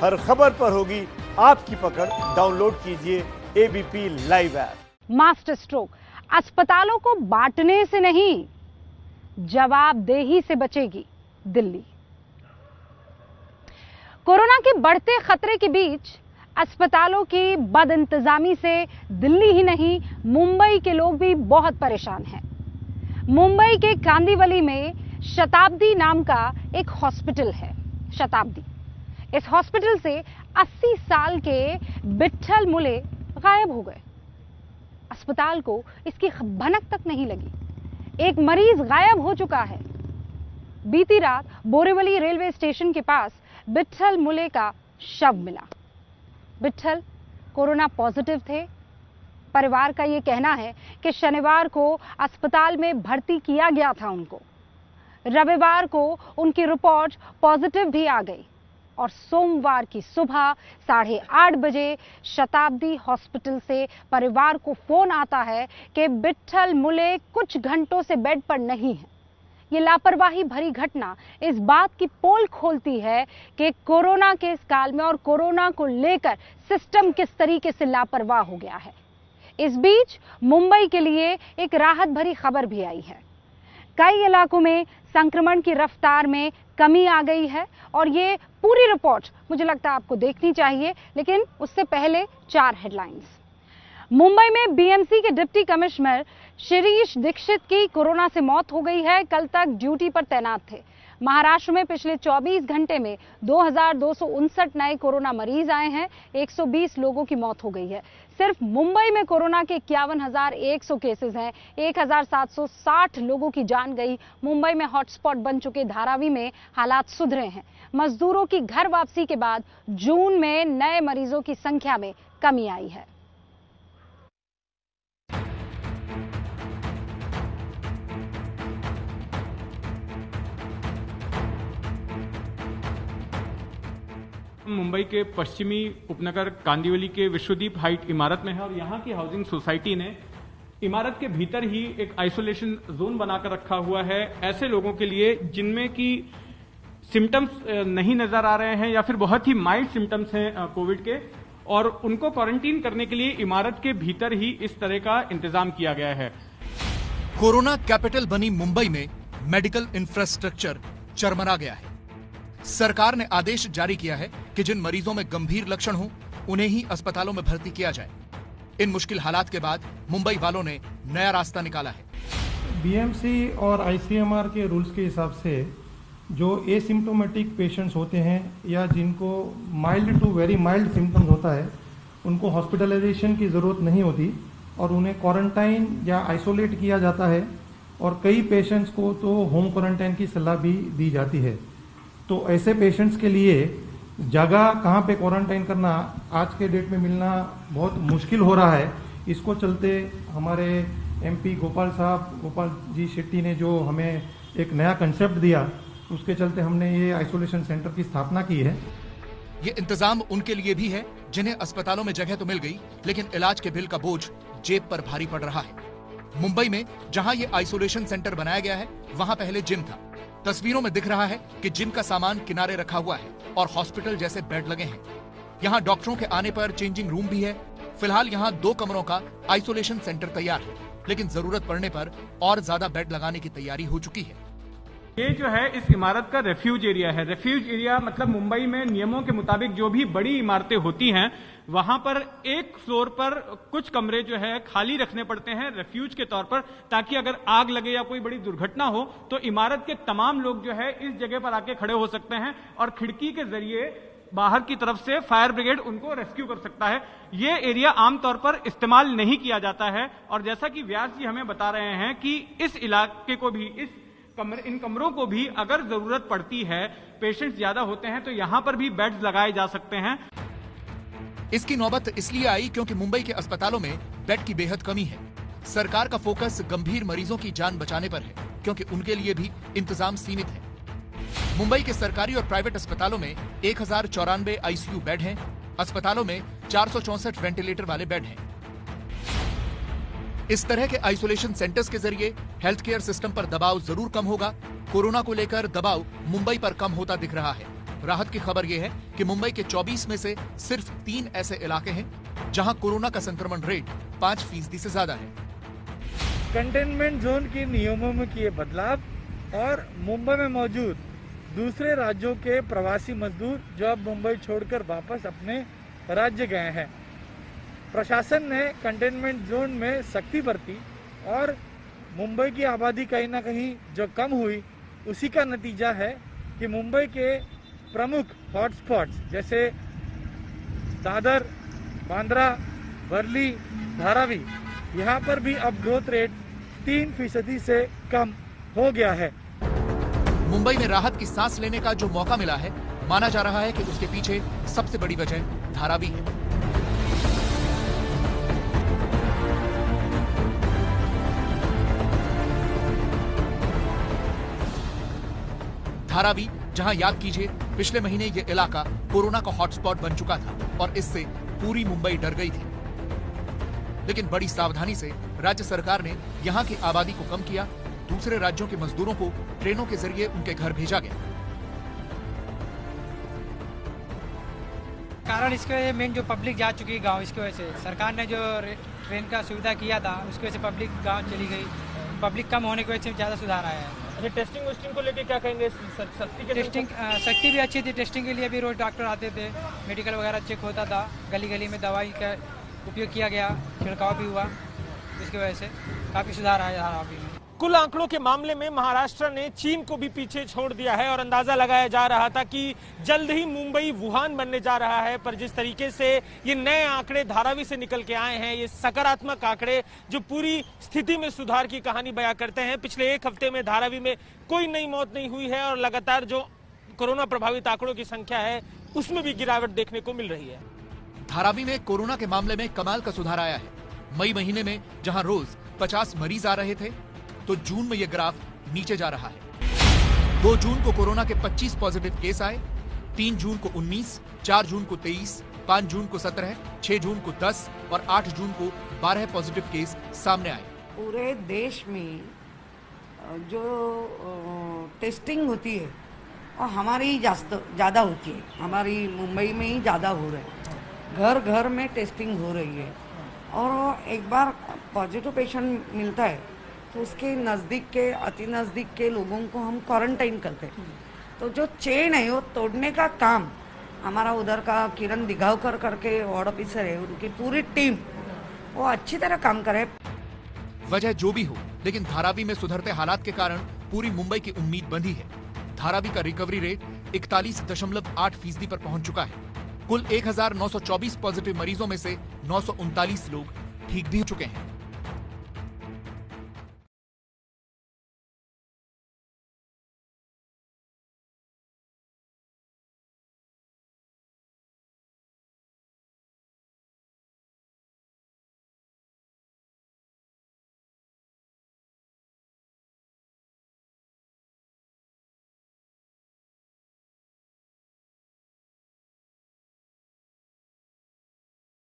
हर खबर पर होगी आपकी पकड़। डाउनलोड कीजिए ABP live app. Master stroke अस्पतालों को बांटने से नहीं, जवाबदेही से बचेगी दिल्ली। कोरोना के बढ़ते खतरे के बीच अस्पतालों की बदइंतजामी से दिल्ली ही नहीं, मुंबई के लोग भी बहुत परेशान हैं। मुंबई के कांदिवली में शताब्दी नाम का एक हॉस्पिटल है। शताब्दी, इस हॉस्पिटल से 80 साल के विट्ठल मुले गायब हो गए। अस्पताल को इसकी भनक तक नहीं लगी। एक मरीज गायब हो चुका है। बीती रात बोरीवली रेलवे स्टेशन के पास विट्ठल मुले का शव मिला। विट्ठल कोरोना पॉजिटिव थे। परिवार का यह कहना है कि शनिवार को अस्पताल में भर्ती किया गया था उनको। रविवार को उनकी रिपोर्ट पॉजिटिव भी आ गई और सोमवार की सुबह 8:30 बजे शताब्दी हॉस्पिटल से परिवार को फोन आता है कि विट्ठल मुले कुछ घंटों से बेड पर नहीं है। ये लापरवाही भरी घटना इस बात की पोल खोलती है कि कोरोना के इस काल में और कोरोना को लेकर सिस्टम किस तरीके से लापरवाह हो गया है। इस बीच मुंबई के लिए एक राहत भरी खबर भी आई है। कई इलाकों में संक्रमण की रफ्तार में कमी आ गई है और ये पूरी रिपोर्ट मुझे लगता है आपको देखनी चाहिए, लेकिन उससे पहले 4 हेडलाइंस। मुंबई में बीएमसी के डिप्टी कमिश्नर शिरीष दीक्षित की कोरोना से मौत हो गई है। कल तक ड्यूटी पर तैनात थे। महाराष्ट्र में पिछले 24 घंटे में 2259 नए कोरोना मरीज आए हैं। 120 लोगों की मौत हो गई है। सिर्फ मुंबई में कोरोना के 51,100 केसेस हैं। 1,760 लोगों की जान गई। मुंबई में हॉटस्पॉट बन चुके धारावी में हालात सुधरे हैं। मजदूरों की घर वापसी के बाद जून में नए मरीजों की संख्या में कमी आई है। मुंबई के पश्चिमी उपनगर कांदिवली के विश्वदीप हाइट इमारत में है और यहाँ की हाउसिंग सोसाइटी ने इमारत के भीतर ही एक आइसोलेशन जोन बनाकर रखा हुआ है ऐसे लोगों के लिए जिनमें की सिम्टम्स नहीं नजर आ रहे हैं या फिर बहुत ही माइल्ड सिम्टम्स हैं कोविड के, और उनको क्वारंटीन करने के लिए इमारत के भीतर ही इस तरह का इंतजाम किया गया है। कोरोना कैपिटल बनी मुंबई में मेडिकल इंफ्रास्ट्रक्चर चरमरा गया है। सरकार ने आदेश जारी किया है कि जिन मरीजों में गंभीर लक्षण हो उन्हें ही अस्पतालों में भर्ती किया जाए। इन मुश्किल हालात के बाद मुंबई वालों ने नया रास्ता निकाला है। बीएमसी और आईसीएमआर के रूल्स के हिसाब से जो एसिम्प्टोमेटिक पेशेंट्स होते हैं या जिनको mild to very mild symptoms होता है, उनको हॉस्पिटलाइजेशन की ज़रूरत नहीं होती और उन्हें क्वारंटाइन या आइसोलेट किया जाता है। और कई पेशेंट्स को तो होम क्वारंटाइन की सलाह भी दी जाती है। तो ऐसे पेशेंट्स के लिए जगह कहाँ पे क्वारंटाइन करना आज के डेट में मिलना बहुत मुश्किल हो रहा है। इसको चलते हमारे एमपी गोपाल जी शेट्टी ने जो हमें एक नया कंसेप्ट दिया, उसके चलते हमने ये आइसोलेशन सेंटर की स्थापना की है। ये इंतजाम उनके लिए भी है जिन्हें अस्पतालों में जगह तो मिल गई, लेकिन इलाज के बिल का बोझ जेब पर भारी पड़ रहा है। मुंबई में जहां ये आइसोलेशन सेंटर बनाया गया है, वहां पहले जिम था। तस्वीरों में दिख रहा है कि जिम का सामान किनारे रखा हुआ है और हॉस्पिटल जैसे बेड लगे हैं। यहाँ डॉक्टरों के आने पर चेंजिंग रूम भी है। फिलहाल यहाँ 2 कमरों का आइसोलेशन सेंटर तैयार है, लेकिन जरूरत पड़ने पर और ज्यादा बेड लगाने की तैयारी हो चुकी है। ये जो है इस इमारत का रेफ्यूज एरिया है। रेफ्यूज एरिया मतलब मुंबई में नियमों के मुताबिक जो भी बड़ी इमारतें होती हैं वहां पर एक फ्लोर पर कुछ कमरे जो है खाली रखने पड़ते हैं रेफ्यूज के तौर पर, ताकि अगर आग लगे या कोई बड़ी दुर्घटना हो तो इमारत के तमाम लोग जो है इस जगह पर आके खड़े हो सकते हैं और खिड़की के जरिए बाहर की तरफ से फायर ब्रिगेड उनको रेस्क्यू कर सकता है। ये एरिया आमतौर पर इस्तेमाल नहीं किया जाता है और जैसा कि व्यास जी हमें बता रहे हैं कि इस इलाके को भी इन कमरों को भी अगर जरूरत पड़ती है, पेशेंट्स ज्यादा होते हैं तो यहां पर भी बेड्स लगाए जा सकते हैं। इसकी नौबत इसलिए आई क्योंकि मुंबई के अस्पतालों में बेड की बेहद कमी है। सरकार का फोकस गंभीर मरीजों की जान बचाने पर है, क्योंकि उनके लिए भी इंतजाम सीमित है। मुंबई के सरकारी और प्राइवेट अस्पतालों में 1094 आईसीयू बेड हैं। अस्पतालों में 464 वेंटिलेटर वाले बेड हैं। इस तरह के आइसोलेशन सेंटर्स के जरिए हेल्थ केयर सिस्टम पर दबाव जरूर कम होगा। कोरोना को लेकर दबाव मुंबई पर कम होता दिख रहा है। राहत की खबर यह है कि मुंबई के 24 में से सिर्फ 3 ऐसे इलाके हैं जहां कोरोना का संक्रमण रेट 5% से ज्यादा है। कंटेनमेंट जोन के नियमों में किए बदलाव और मुंबई में मौजूद दूसरे राज्यों के प्रवासी मजदूर जो अब मुंबई छोड़कर वापस अपने राज्य गए हैं। प्रशासन ने कंटेनमेंट जोन में सख्ती बरती और मुंबई की आबादी कहीं ना कहीं जो कम हुई, उसी का नतीजा है कि मुंबई के प्रमुख हॉटस्पॉट्स जैसे दादर, बांद्रा, वर्ली, धारावी, यहाँ पर भी अब ग्रोथ रेट 3% से कम हो गया है। मुंबई में राहत की सांस लेने का जो मौका मिला है, माना जा रहा है कि उसके पीछे सबसे बड़ी वजह धारावी है। धारावी, जहां याद कीजिए पिछले महीने ये इलाका कोरोना का हॉटस्पॉट बन चुका था और इससे पूरी मुंबई डर गई थी, लेकिन बड़ी सावधानी से राज्य सरकार ने यहां की आबादी को कम किया। दूसरे राज्यों के मजदूरों को ट्रेनों के जरिए उनके घर भेजा गया। कारण इसके वजह मेन जो पब्लिक जा चुकी है गांव, इसकी वजह से सरकार ने जो ट्रेन का सुविधा किया था उसकी वजह से पब्लिक गांव चली गई। पब्लिक कम होने की वजह से ज़्यादा सुधार आया है। अच्छा, टेस्टिंग वेस्टिंग को लेके क्या कहेंगे? सख्ती भी अच्छी थी। टेस्टिंग के लिए भी रोज डॉक्टर आते थे, मेडिकल वगैरह चेक होता था, गली गली में दवाई का उपयोग किया गया, छिड़काव भी हुआ, इसकी वजह से काफ़ी सुधार आया धारावी में। कुल आंकड़ों के मामले में महाराष्ट्र ने चीन को भी पीछे छोड़ दिया है और अंदाजा लगाया जा रहा था कि जल्द ही मुंबई वुहान बनने जा रहा है। पर जिस तरीके से ये नए आंकड़े धारावी से निकल के आए हैं, ये सकारात्मक आंकड़े जो पूरी स्थिति में सुधार की कहानी बयां करते हैं। पिछले एक हफ्ते में धारावी में कोई नई मौत नहीं हुई है और लगातार जो कोरोना प्रभावित आंकड़ों की संख्या है उसमें भी गिरावट देखने को मिल रही है। धारावी में कोरोना के मामले में कमाल का सुधार आया है। मई महीने में जहां रोज 50 मरीज आ रहे थे, तो जून में यह ग्राफ नीचे जा रहा है। 2 जून को कोरोना के 25 पॉजिटिव केस आए, 3 जून को 19, 4 जून को 23, 5 जून को 17, 6 जून को 10 और 8 जून को 12 पॉजिटिव केस सामने आए। पूरे देश में जो टेस्टिंग होती है और हमारी ज़्यादा होती है, हमारी मुंबई में ही ज़्यादा हो रहा है। घर घर में टेस्टिंग हो रही है और एक बार पॉजिटिव पेशेंट मिलता है तो उसके नज़दीक के, अति नज़दीक के लोगों को हम क्वारंटाइन करते हैं। तो जो चेन है वो तोड़ने का काम हमारा उधर का किरण दिघावकर करके वार्ड ऑफिसर है, उनकी पूरी टीम वो अच्छी तरह काम करे। वजह जो भी हो, लेकिन धारावी में सुधरते हालात के कारण पूरी मुंबई की उम्मीद बंधी है। धारावी का रिकवरी रेट 41.8% पर पहुंच चुका है। कुल 1924 पॉजिटिव मरीजों में से 939 लोग ठीक भी हो चुके हैं।